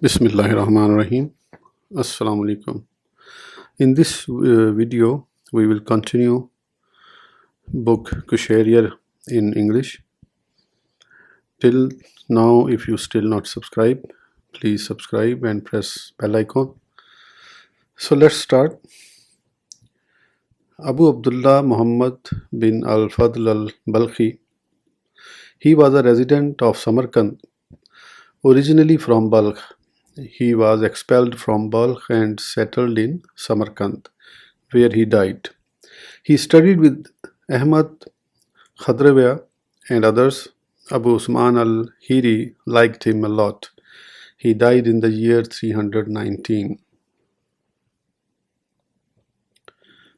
Bismillahirrahmanirrahim. Assalamu alaikum. In this video, we will continue book al-Qushayriyyah in English. Till now, if you still not subscribe, please subscribe and press bell icon. So let's start. Abu Abdullah Muhammad bin al-Fadl al-Balkhi. He was a resident of Samarkand, originally from Balkh. He was expelled from Balkh and settled in Samarkand, where he died. He studied with Ahmad Khadrawiyya and others. Abu Usman al-Hiri liked him a lot. He died in the year 319.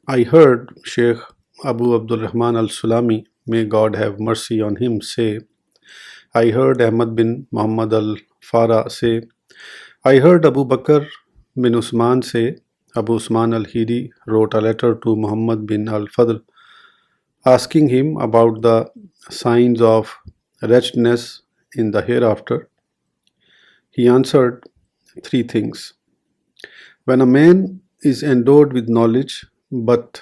I heard Sheikh Abu Abdul Rahman al-Sulami, may God have mercy on him, say, I heard Ahmad bin Muhammad al-Farah say, I heard Abu Bakr bin Usman say, Abu Usman al-Hiri wrote a letter to Muhammad bin al-Fadl asking him about the signs of wretchedness in the hereafter. He answered three things. When a man is endowed with knowledge but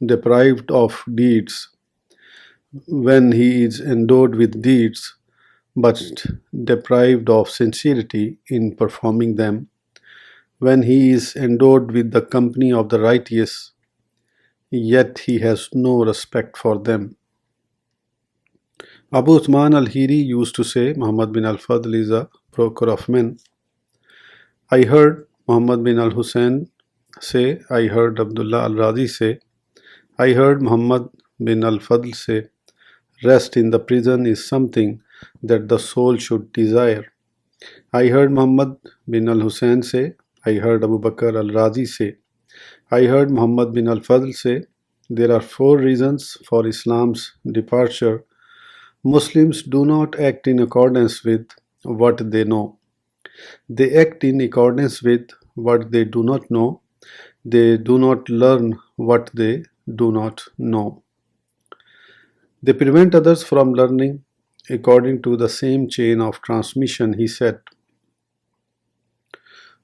deprived of deeds, when he is endowed with deeds but deprived of sincerity in performing them, when he is endowed with the company of the righteous, yet he has no respect for them. Abu Usman al-Hiri used to say, Muhammad bin al-Fadl is a broker of men. I heard Muhammad bin al-Hussein say, I heard Abdullah al-Razi say, I heard Muhammad bin al-Fadl say, rest in the prison is something that the soul should desire. I heard Muhammad bin al-Hussein say, I heard Abu Bakr al-Razi say, I heard Muhammad bin al-Fadl say, there are 4 reasons for Islam's departure. Muslims do not act in accordance with what they know. They act in accordance with what they do not know. They do not learn what they do not know. They prevent others from learning according to the same chain of transmission, he said.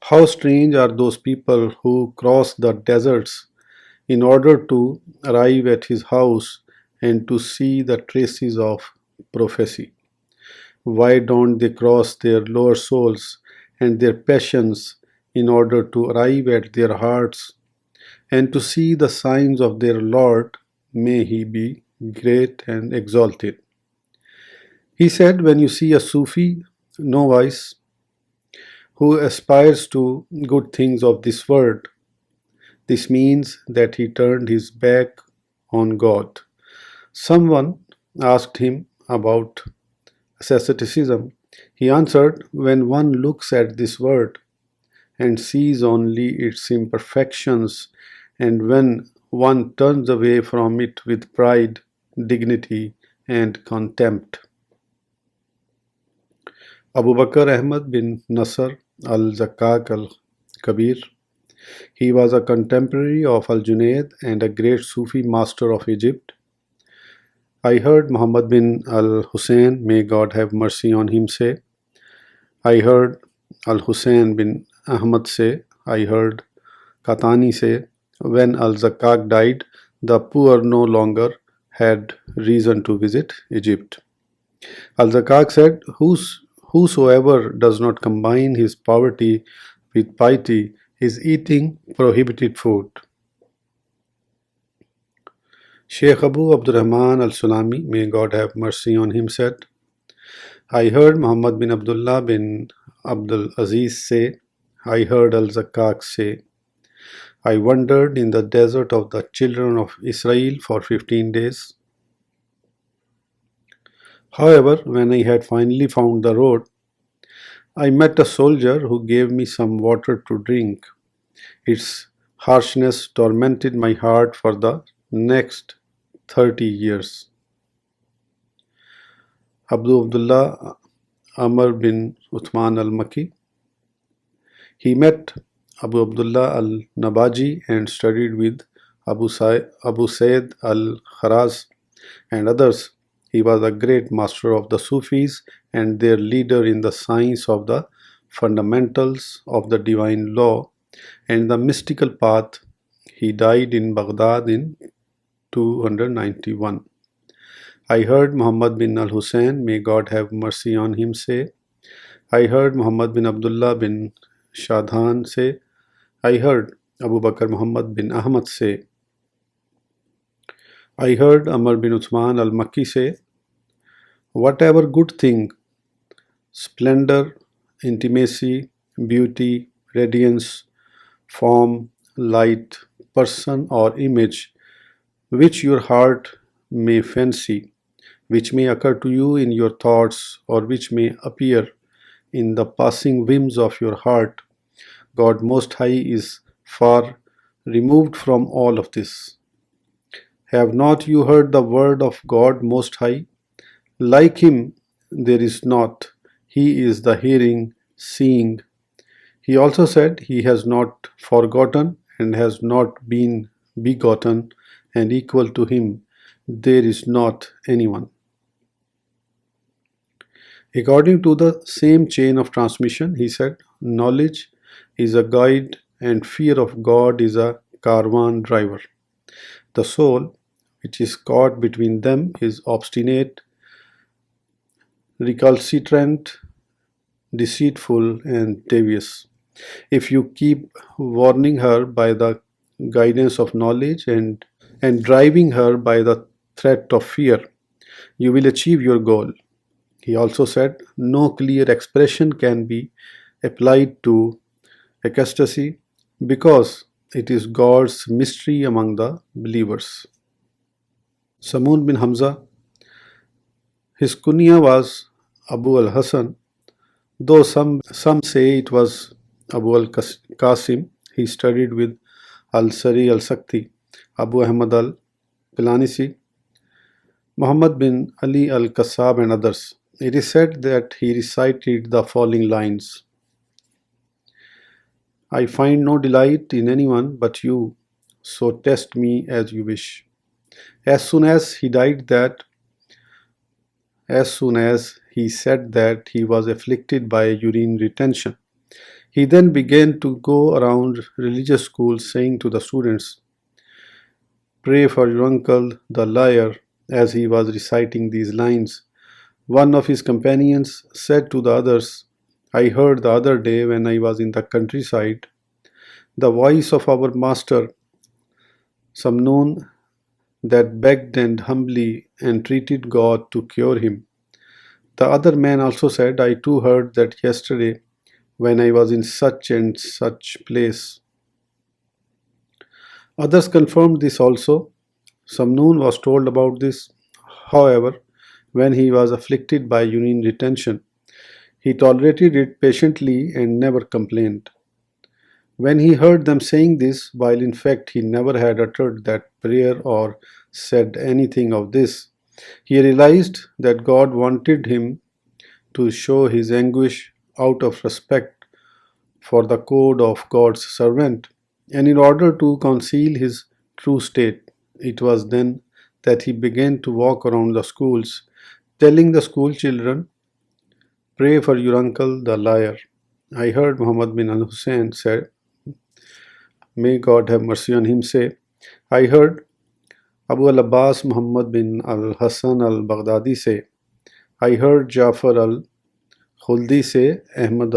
How strange are those people who cross the deserts in order to arrive at his house and to see the traces of prophecy. Why don't they cross their lower souls and their passions in order to arrive at their hearts and to see the signs of their Lord, may he be great and exalted. He said, when you see a Sufi novice who aspires to good things of this world, this means that he turned his back on God. Someone asked him about asceticism. He answered, when one looks at this world and sees only its imperfections, and when one turns away from it with pride, dignity, and contempt. Abu Bakr Ahmad bin Nasr al-Zakkak al-Kabir. He was a contemporary of al-Junayd and a great Sufi master of Egypt. I heard Muhammad bin al-Hussein, may God have mercy on him, say, I heard al-Hussein bin Ahmad say, I heard Katani say, when al-Zakkak died, the poor no longer had reason to visit Egypt. Al-Zakkak said, whosoever does not combine his poverty with piety is eating prohibited food. Sheikh Abu Abdurrahman al-Sulami, may God have mercy on him, said, I heard Muhammad bin Abdullah bin Abdul Aziz say, I heard al-Zakkak say, I wandered in the desert of the children of Israel for 15 days. However, when I had finally found the road, I met a soldier who gave me some water to drink. Its harshness tormented my heart for the next 30 years. Abdullah Amr bin Uthman al-Makki. He met Abu Abdullah al-Nabaji and studied with Abu Sayyid al-Kharaz and others. He was a great master of the Sufis and their leader in the science of the fundamentals of the divine law and the mystical path. He died in Baghdad in 291. I heard Muhammad bin al-Hussein, may God have mercy on him, say, I heard Muhammad bin Abdullah bin Shadhan say, I heard Abu Bakr Muhammad bin Ahmad say, I heard Amr bin Uthman al-Makki say, whatever good thing, splendor, intimacy, beauty, radiance, form, light, person or image, which your heart may fancy, which may occur to you in your thoughts or which may appear in the passing whims of your heart, God Most High is far removed from all of this. Have not you heard the word of God Most High? Like him there is not. He is the hearing, seeing. He also said, He has not forgotten and has not been begotten, and equal to him there is not anyone. According to the same chain of transmission, he said, knowledge is a guide and fear of God is a caravan driver. The soul, which is caught between them, is obstinate, recalcitrant, deceitful, and devious. If you keep warning her by the guidance of knowledge and driving her by the threat of fear, you will achieve your goal. He also said, no clear expression can be applied to ecstasy because it is God's mystery among the believers. Samoon bin Hamza, his kunya was Abu al-Hasan, though some say it was Abu al-Qasim. He studied with al-Sari al-Sakti, Abu Ahmad al-Pilanisi, Muhammad bin Ali al-Qassab and others. It is said that he recited the following lines: I find no delight in anyone but you, so test me as you wish. As soon as he said that he was afflicted by urine retention, he then began to go around religious schools saying to the students, pray for your uncle, the liar. As he was reciting these lines, one of his companions said to the others, I heard the other day when I was in the countryside the voice of our master Samnoon that begged and humbly entreated God to cure him. The other man also said, I too heard that yesterday when I was in such and such place. Others confirmed this also. Samnoon was told about this. However, when he was afflicted by urine retention, he tolerated it patiently and never complained. When he heard them saying this, while in fact he never had uttered that prayer or said anything of this, he realized that God wanted him to show his anguish out of respect for the code of God's servant, and in order to conceal his true state. It was then that he began to walk around the schools, telling the school children, pray for your uncle the liar. I heard Muhammad bin al-Hussein said, may God have mercy on him, say, I heard Abu al-Abbas Muhammad bin al-Hasan al-Baghdadi say, I heard Jafar al-Khuldi say, Ahmad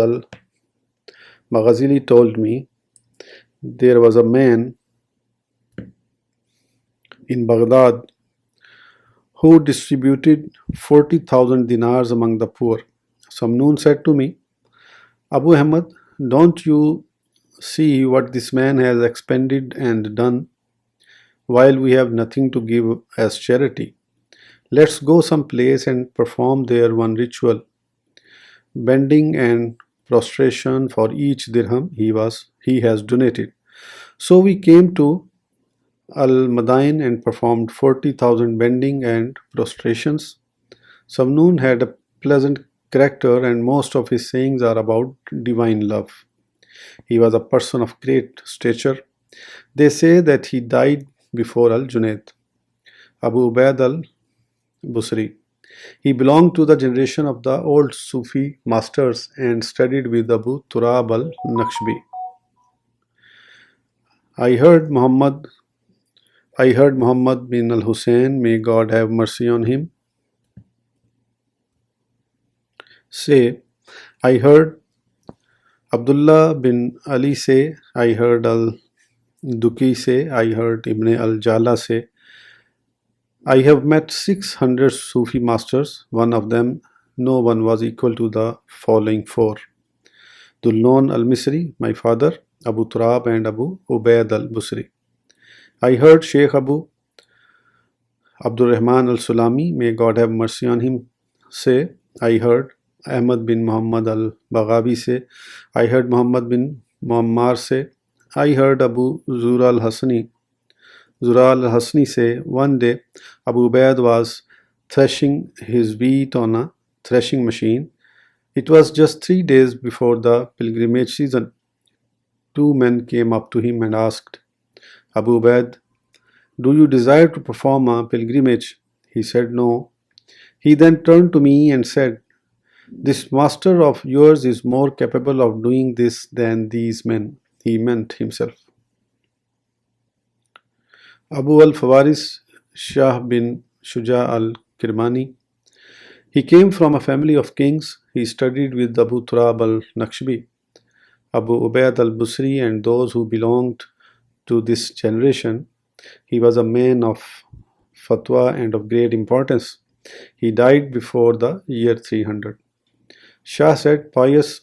al-Maghazili told me, there was a man in Baghdad who distributed 40,000 dinars among the poor. Samnoon said to me, Abu Ahmad, don't you see what this man has expended and done, while we have nothing to give as charity? Let's go some place and perform there one ritual, bending and prostration for each dirham he has donated. So we came to Al-Madain and performed 40,000 bending and prostrations. Samnoon had a pleasant character and most of his sayings are about divine love. He was a person of great stature. They say that he died before Al-Junayd. Abu Ubaid al-Busri. He belonged to the generation of the old Sufi masters and studied with Abu Turab al-Naqshbi. I heard Muhammad I heard Muhammad bin al-Hussein, may God have mercy on him, say, I heard Abdullah bin Ali say, I heard al-Duki say, I heard Ibn al-Jala say, I have met 600 Sufi masters, one of them no one was equal to the following four. Dhul-Nun al-Misri, my father, Abu Turab and Abu Ubaid al-Busri. I heard Sheikh Abu Abdul Rahman al-Sulami, may God have mercy on him, say, I heard Ahmad bin Muhammad al-Baghawi say, I heard Muhammad bin Muammar say, I heard Abu Zura al-Hasni say, one day Abu Ubaid was threshing his wheat on a threshing machine. It was just 3 days before the pilgrimage season. Two men came up to him and asked, Abu Ubaid, do you desire to perform a pilgrimage? He said no. He then turned to me and said, this master of yours is more capable of doing this than these men. He meant himself. Abu al-Fawaris Shah bin Shuja al-Kirmani. He came from a family of kings. He studied with Abu Turab al-Naqshbi, Abu Ubaid al-Busri and those who belonged to this generation. He was a man of fatwa and of great importance. He died before the year 300. Shah said, pious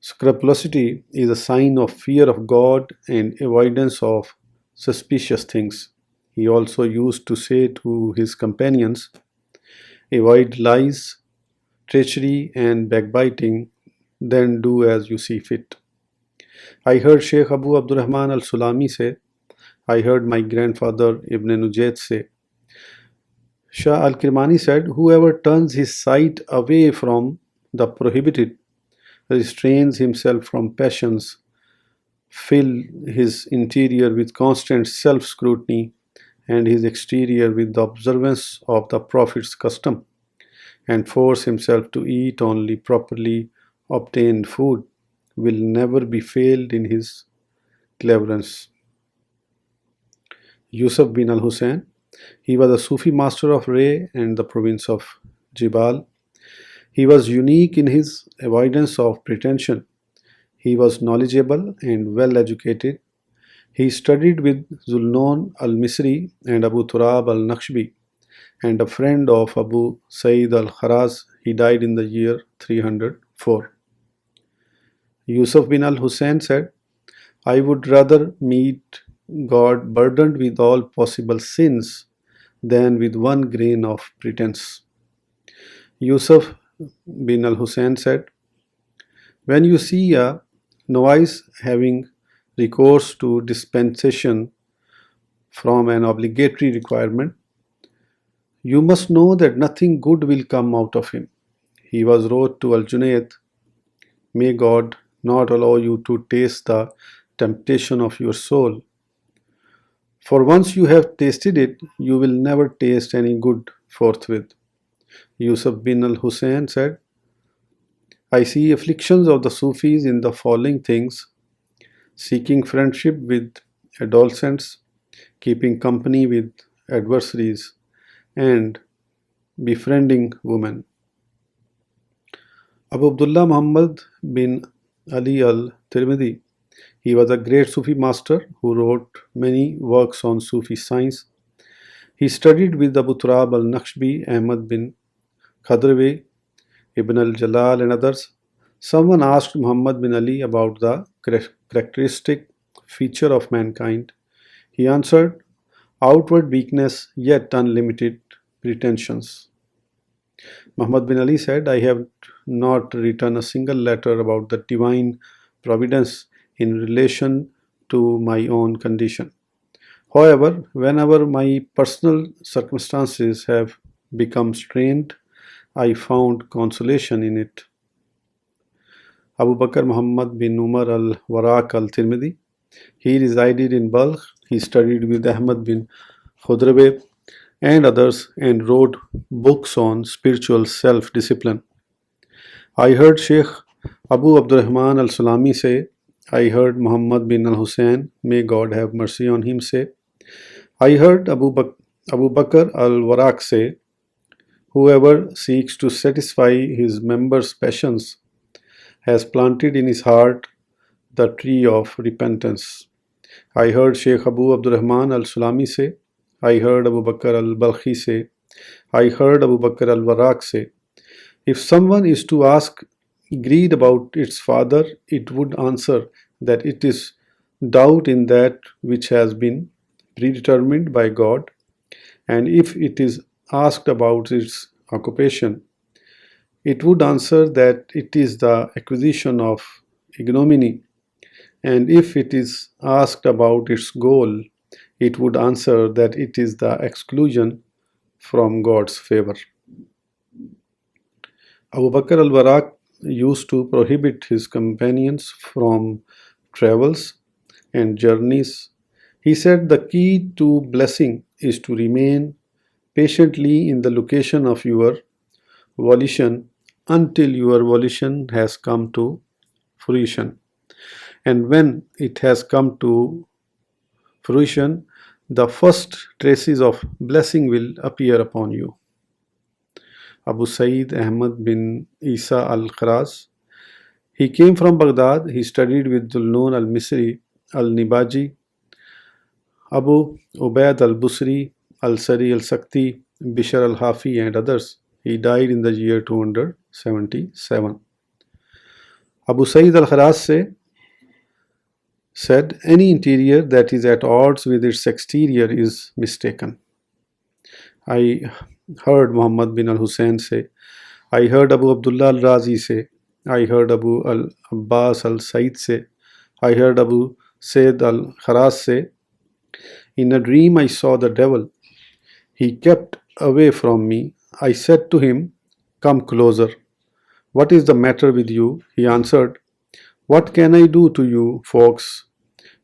scrupulosity is a sign of fear of God and avoidance of suspicious things. He also used to say to his companions, avoid lies, treachery and backbiting, then do as you see fit. I heard Sheikh Abu Abdurrahman al-Sulami say, I heard my grandfather Ibn Nujayd say. Shah al-Kirmani said, whoever turns his sight away from the prohibited, restrains himself from passions, fill his interior with constant self-scrutiny and his exterior with the observance of the Prophet's custom, and force himself to eat only properly obtained food, will never be failed in his cleverness. Yusuf bin al-Hussein, he was a Sufi master of Ray and the province of Jibal. He was unique in his avoidance of pretension. He was knowledgeable and well educated. He studied with Dhul-Nun al-Misri and Abu Turab al-Naqshbi, and a friend of Abu Sa'id al-Kharaz. He died in the year 304. Yusuf bin al-Hussein said, I would rather meet God burdened with all possible sins than with one grain of pretense. Yusuf bin al-Hussein said, when you see a novice having recourse to dispensation from an obligatory requirement, you must know that nothing good will come out of him. He was wrote to Al-Junayd, may God not allow you to taste the temptation of your soul. For once you have tasted it, you will never taste any good forthwith. Yusuf bin al-Hussein said, I see afflictions of the Sufis in the following things: seeking friendship with adolescents, keeping company with adversaries, and befriending women. Abu Abdullah Muhammad bin Ali al-Tirmidhi, he was a great Sufi master who wrote many works on Sufi science. He studied with Abu Turab al-Naqshbi, Ahmad bin Khadrawi, Ibn al-Jalal and others. Someone asked Muhammad bin Ali about the characteristic feature of mankind. He answered, outward weakness yet unlimited pretensions. Muhammad bin Ali said, I have not written a single letter about the divine providence in relation to my own condition. However, whenever my personal circumstances have become strained, I found consolation in it. Abu Bakr Muhammad bin Umar al-Waraq al-Tirmidhi, he resided in Balkh. He studied with Ahmad bin Khudrawi, and others, and wrote books on spiritual self-discipline. I heard Sheikh Abu Abdurrahman al-Sulami say, I heard Muhammad bin al-Hussein, may God have mercy on him, say, I heard Abu Bakr al-Waraq say, whoever seeks to satisfy his members' passions has planted in his heart the tree of repentance. I heard Sheikh Abu Abdurrahman al-Sulami say, I heard Abu Bakr al-Balkhi say, I heard Abu Bakr al-Waraq say, if someone is to ask greed about its father, it would answer that it is doubt in that which has been predetermined by God, and if it is asked about its occupation, it would answer that it is the acquisition of ignominy, and if it is asked about its goal, it would answer that it is the exclusion from God's favor. Abu Bakr al-Waraq used to prohibit his companions from travels and journeys. He said the key to blessing is to remain patiently in the location of your volition until your volition has come to fruition. And when it has come to fruition, the first traces of blessing will appear upon you. Abu Sayyid Ahmad bin Eissa al-Kharaz. He came from Baghdad. He studied with Dhul-Nun al-Misri, al-Nibaji, Abu Ubaid al-Busri, al-Sari al-Sakti, Bishr al-Hafi and others. He died in the year 277. Abu Sayyid al-Kharaz said, any interior that is at odds with its exterior is mistaken. I heard Muhammad bin al-Hussein say, I heard Abu Abdullah al-Razi say, I heard Abu al-Abbas al-Said say, I heard Abu Sayyid al-Kharaz say, in a dream I saw the devil. He kept away from me. I said to him, come closer. What is the matter with you? He answered, what can I do to you folks?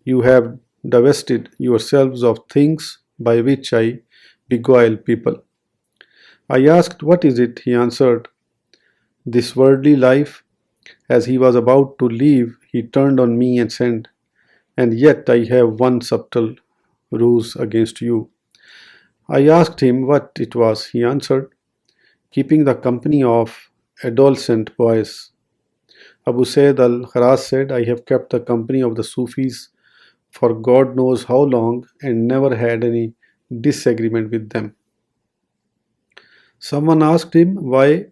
You have divested yourselves of things by which I beguile people. I asked, what is it? He answered, this worldly life. As he was about to leave, he turned on me and said, and yet I have one subtle ruse against you. I asked him what it was. He answered, keeping the company of adolescent boys. Abu Sayyid al-Kharaz said, I have kept the company of the Sufis for God knows how long and never had any disagreement with them. Someone asked him why.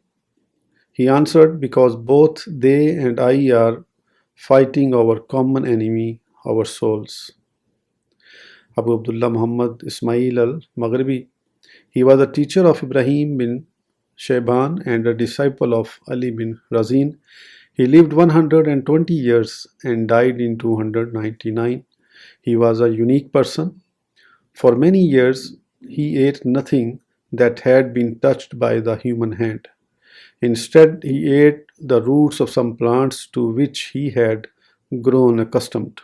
He answered, because both they and I are fighting our common enemy, our souls. Abu Abdullah Muhammad Ismail al-Maghribi. He was a teacher of Ibrahim bin Shayban and a disciple of Ali bin Razin. He lived 120 years and died in 299. He was a unique person. For many years, he ate nothing that had been touched by the human hand. Instead, he ate the roots of some plants to which he had grown accustomed.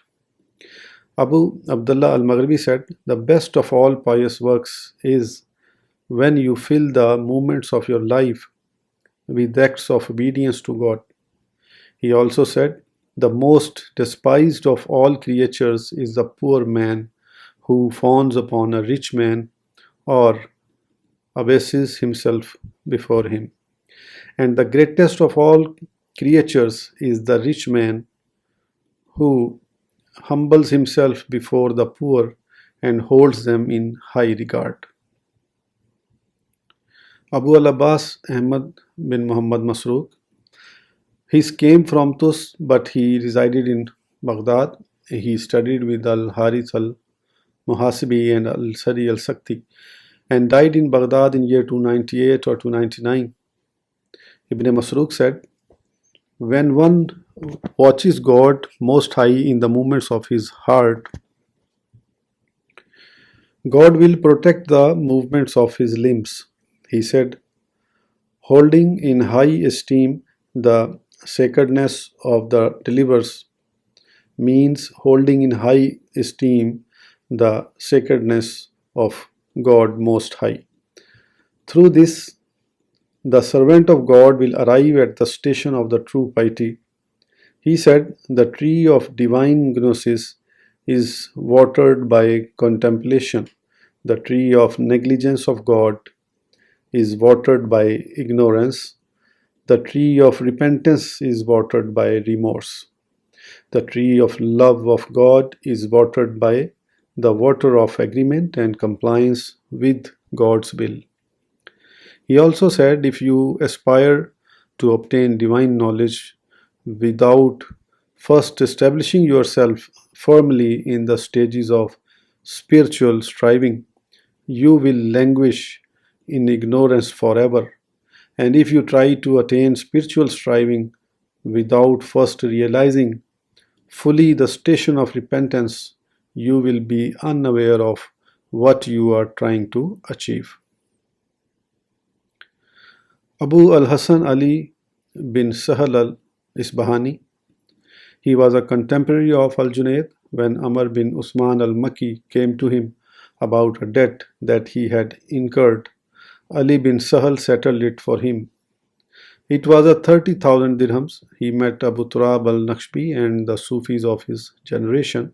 Abu Abdullah al-Maghribi said, the best of all pious works is when you fill the moments of your life with acts of obedience to God. He also said, the most despised of all creatures is the poor man who fawns upon a rich man or abases himself before him. And the greatest of all creatures is the rich man who humbles himself before the poor and holds them in high regard. Abu al-Abbas Ahmad bin Muhammad Masruq. He came from Tus, but he resided in Baghdad. He studied with al-Harith al-Muhasibi and al-Sari al-Sakti and died in Baghdad in year 298 or 299. Ibn Masruq said, when one watches God Most High in the movements of his heart, God will protect the movements of his limbs. He said, holding in high esteem the sacredness of the delivers means holding in high esteem the sacredness of God Most High. Through this, the servant of God will arrive at the station of the true piety. He said, the tree of divine gnosis is watered by contemplation. The tree of negligence of God is watered by ignorance. The tree of repentance is watered by remorse. The tree of love of God is watered by the water of agreement and compliance with God's will. He also said, if you aspire to obtain divine knowledge without first establishing yourself firmly in the stages of spiritual striving, you will languish in ignorance forever. And if you try to attain spiritual striving without first realizing fully the station of repentance, you will be unaware of what you are trying to achieve. Abu al-Hasan Ali bin Sahal al-Isbahani, he was a contemporary of al-Junayd. When Amr bin Usman al-Makki came to him about a debt that he had incurred, Ali bin Sahal settled it for him. It was a 30,000 dirhams. He met Abu Turab al-Naqshbi and the Sufis of his generation.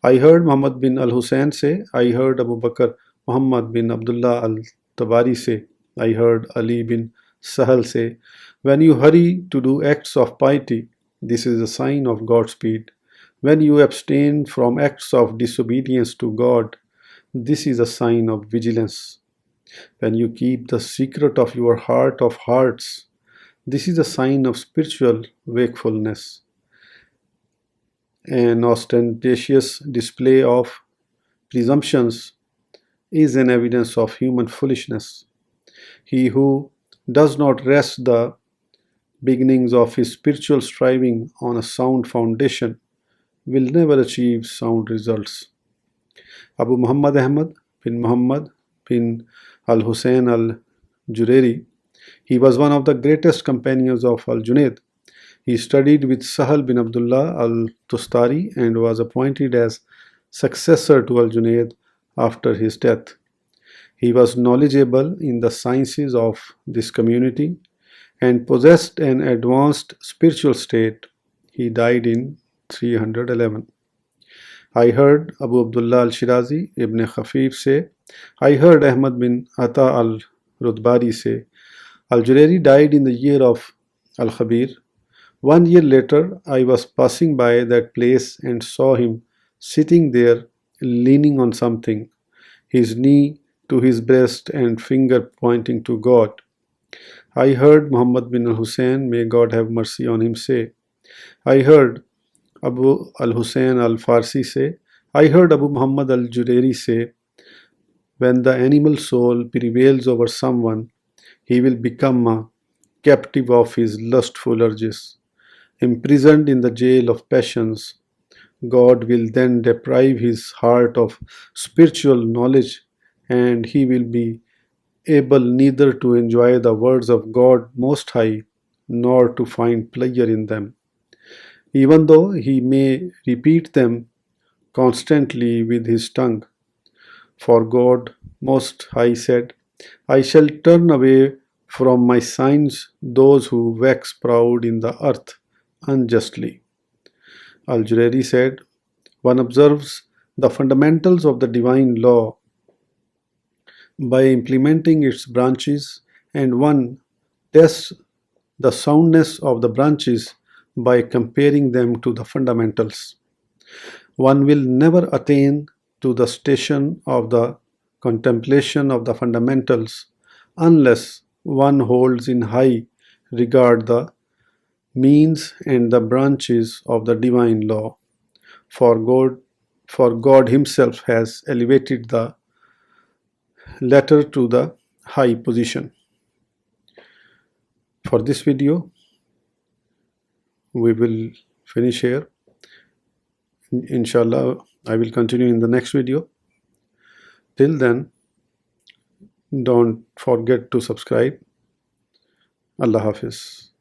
I heard Muhammad bin al-Hussein say, I heard Abu Bakr Muhammad bin Abdullah al-Tabari say, I heard Ali bin Sahal say, when you hurry to do acts of piety, this is a sign of Godspeed. When you abstain from acts of disobedience to God, this is a sign of vigilance. When you keep the secret of your heart of hearts, this is a sign of spiritual wakefulness. An ostentatious display of presumptions is an evidence of human foolishness. He who does not rest the beginnings of his spiritual striving on a sound foundation will never achieve sound results. Abu Muhammad Ahmad bin Muhammad bin al-Hussein al-Jurayri, he was one of the greatest companions of al-Junayd. He studied with Sahal bin Abdullah al-Tustari and was appointed as successor to al-Junayd after his death. He was knowledgeable in the sciences of this community and possessed an advanced spiritual state. He died in 311. I heard Abu Abdullah al-Shirazi ibn Khafif say, I heard Ahmad bin Ata al-Rudbari say, al-Jurayri died in the year of al-Khabir. 1 year later, I was passing by that place and saw him sitting there leaning on something, his knee to his breast and finger pointing to God. I heard Muhammad bin al-Hussein, may God have mercy on him, say, I heard Abu al-Hussein al-Farsi say, I heard Abu Muhammad al-Jurayri say, when the animal soul prevails over someone, he will become a captive of his lustful urges. Imprisoned in the jail of passions, God will then deprive his heart of spiritual knowledge, and he will be able neither to enjoy the words of God Most High nor to find pleasure in them, even though he may repeat them constantly with his tongue. For God Most High said, I shall turn away from my signs those who wax proud in the earth unjustly. Al-Jurayri said, one observes the fundamentals of the divine law by implementing its branches, and one tests the soundness of the branches by comparing them to the fundamentals. One will never attain to the station of the contemplation of the fundamentals unless one holds in high regard the means and the branches of the divine law. For God himself has elevated the latter to the high position. For this video, we will finish here. Inshallah, I will continue in the next video. Till then, don't forget to subscribe. Allah Hafiz.